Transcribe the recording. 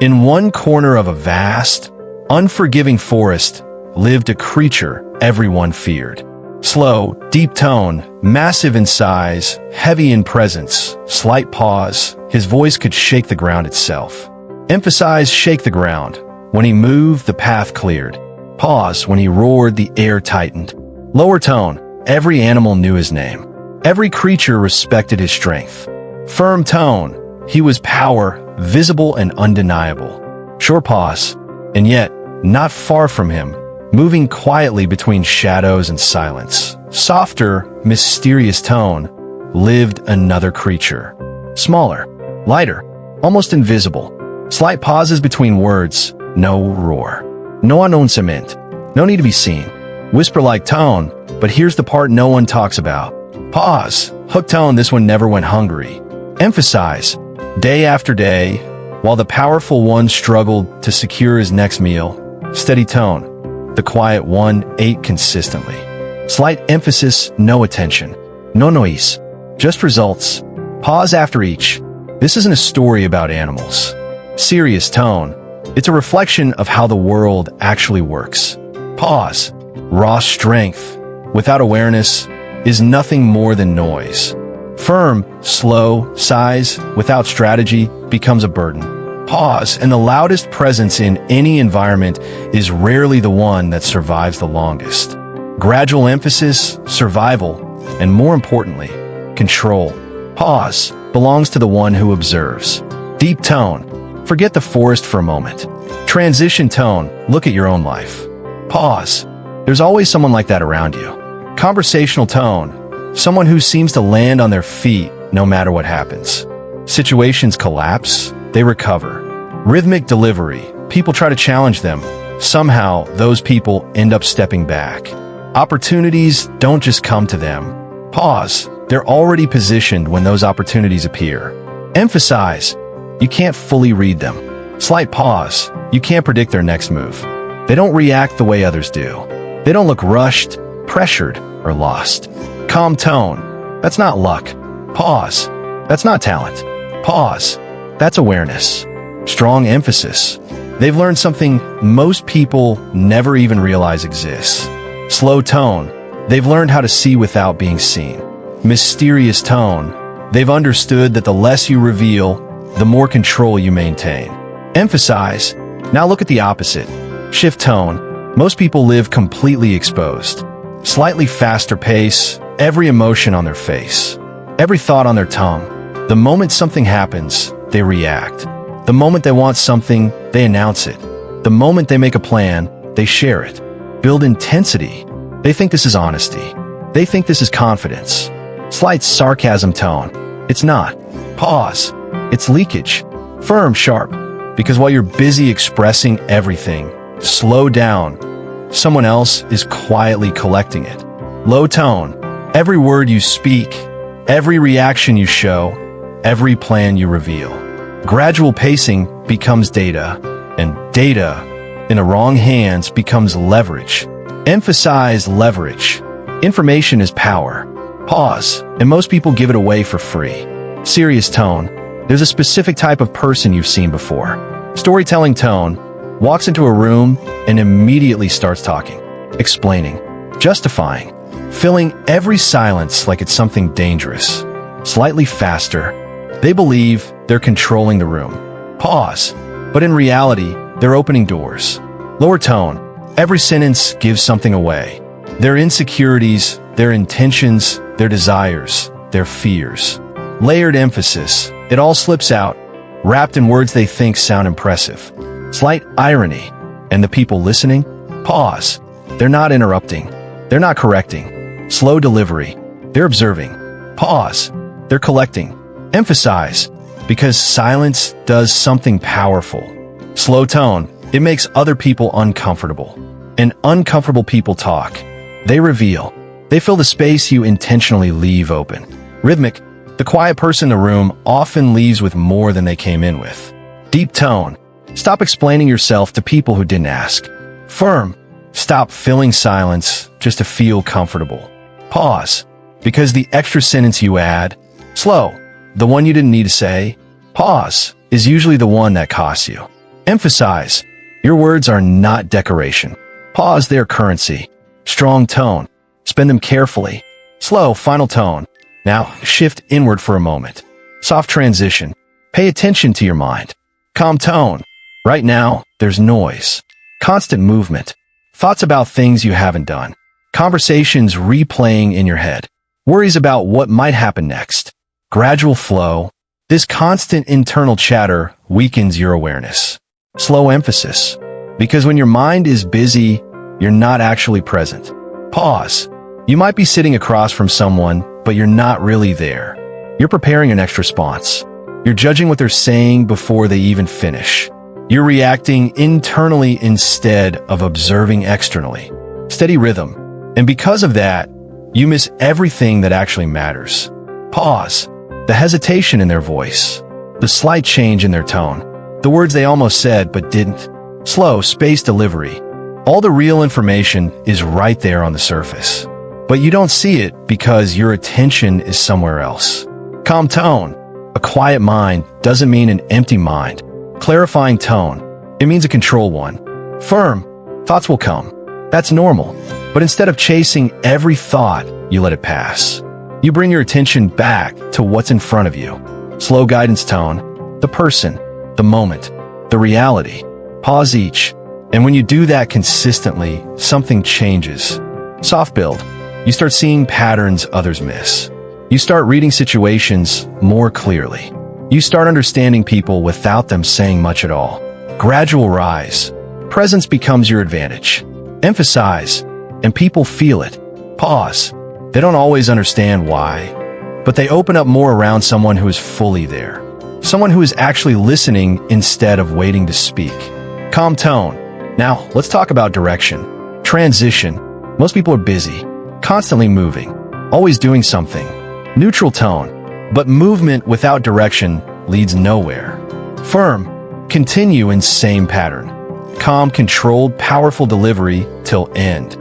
In one corner of a vast, unforgiving forest lived a creature everyone feared. Slow, deep tone, massive in size, heavy in presence, slight pause, his voice could shake the ground itself. Emphasize shake the ground. When he moved, the path cleared. Pause, when he roared, the air tightened. Lower tone, every animal knew his name. Every creature respected his strength. Firm tone, he was power, visible and undeniable. Short pause, and yet, not far from him, moving quietly between shadows and silence. Softer, mysterious tone, lived another creature. Smaller, lighter, almost invisible. Slight pauses between words, no roar. No announcement, no need to be seen. Whisper-like tone, but here's the part no one talks about. Pause, hook tone, this one never went hungry. Emphasize, day after day, while the powerful one struggled to secure his next meal. Steady tone, the quiet one ate consistently. Slight emphasis, no attention. No noise, just results. Pause after each. This isn't a story about animals. Serious tone, it's a reflection of how the world actually works. Pause, raw strength, without awareness, is nothing more than noise. Firm, slow, size, without strategy, becomes a burden. Pause, and the loudest presence in any environment is rarely the one that survives the longest. Gradual emphasis, survival, and more importantly, control. Pause belongs to the one who observes. Deep tone, forget the forest for a moment. Transition tone, look at your own life. Pause, there's always someone like that around you. Conversational tone, someone who seems to land on their feet no matter what happens. Situations collapse, they recover. Rhythmic delivery, people try to challenge them. Somehow, those people end up stepping back. Opportunities don't just come to them. Pause, they're already positioned when those opportunities appear. Emphasize, you can't fully read them. Slight pause, you can't predict their next move. They don't react the way others do. They don't look rushed, pressured, or lost. Calm tone, that's not luck. Pause, that's not talent. Pause, that's awareness. Strong emphasis, they've learned something most people never even realize exists. Slow tone, they've learned how to see without being seen. Mysterious tone, they've understood that the less you reveal, the more control you maintain. Emphasize, now look at the opposite. Shift tone, most people live completely exposed. Slightly faster pace, every emotion on their face. Every thought on their tongue. The moment something happens, they react. The moment they want something, they announce it. The moment they make a plan, they share it. Build intensity. They think this is honesty. They think this is confidence. Slight sarcasm tone. It's not. Pause. It's leakage. Firm, sharp. Because while you're busy expressing everything, slow down. Someone else is quietly collecting it. Low tone. Every word you speak, every reaction you show, every plan you reveal. Gradual pacing becomes data, and data, in the wrong hands, becomes leverage. Emphasize leverage. Information is power. Pause, and most people give it away for free. Serious tone. There's a specific type of person you've seen before. Storytelling tone. Walks into a room and immediately starts talking, explaining, justifying, filling every silence like it's something dangerous. Slightly faster. They believe they're controlling the room. Pause. But in reality, they're opening doors. Lower tone. Every sentence gives something away. Their insecurities, their intentions, their desires, their fears. Layered emphasis. It all slips out, wrapped in words they think sound impressive. Slight irony. And the people listening? Pause. They're not interrupting. They're not correcting. Slow delivery. They're observing. Pause. They're collecting. Emphasize. Because silence does something powerful. Slow tone. It makes other people uncomfortable. And uncomfortable people talk. They reveal. They fill the space you intentionally leave open. Rhythmic. The quiet person in the room often leaves with more than they came in with. Deep tone. Stop explaining yourself to people who didn't ask. Firm. Stop filling silence just to feel comfortable. Pause. Because the extra sentence you add, slow, the one you didn't need to say, pause, is usually the one that costs you. Emphasize. Your words are not decoration. Pause their currency. Strong tone. Spend them carefully. Slow, final tone. Now, shift inward for a moment. Soft transition. Pay attention to your mind. Calm tone. Right now, there's noise. Constant movement. Thoughts about things you haven't done. Conversations replaying in your head. Worries about what might happen next. Gradual flow. This constant internal chatter weakens your awareness. Slow emphasis. Because when your mind is busy, you're not actually present. Pause. You might be sitting across from someone, but you're not really there. You're preparing a next response. You're judging what they're saying before they even finish. You're reacting internally instead of observing externally. Steady rhythm. And because of that, you miss everything that actually matters. Pause. The hesitation in their voice. The slight change in their tone. The words they almost said but didn't. Slow, spaced delivery. All the real information is right there on the surface. But you don't see it because your attention is somewhere else. Calm tone. A quiet mind doesn't mean an empty mind. Clarifying tone. It means a controlled one. Firm. Thoughts will come. That's normal. But instead of chasing every thought, you let it pass. You bring your attention back to what's in front of you. Slow guidance tone. The person. The moment. The reality. Pause each. And when you do that consistently, something changes. Soft build. You start seeing patterns others miss. You start reading situations more clearly. You start understanding people without them saying much at all. Gradual rise. Presence becomes your advantage. Emphasize. And people feel it. Pause. They don't always understand why, but they open up more around someone who is fully there. Someone who is actually listening instead of waiting to speak. Calm tone. Now, let's talk about direction. Transition. Most people are busy, constantly moving, always doing something. Neutral tone. But movement without direction leads nowhere. Firm. Continue in same pattern. Calm, controlled, powerful delivery till end.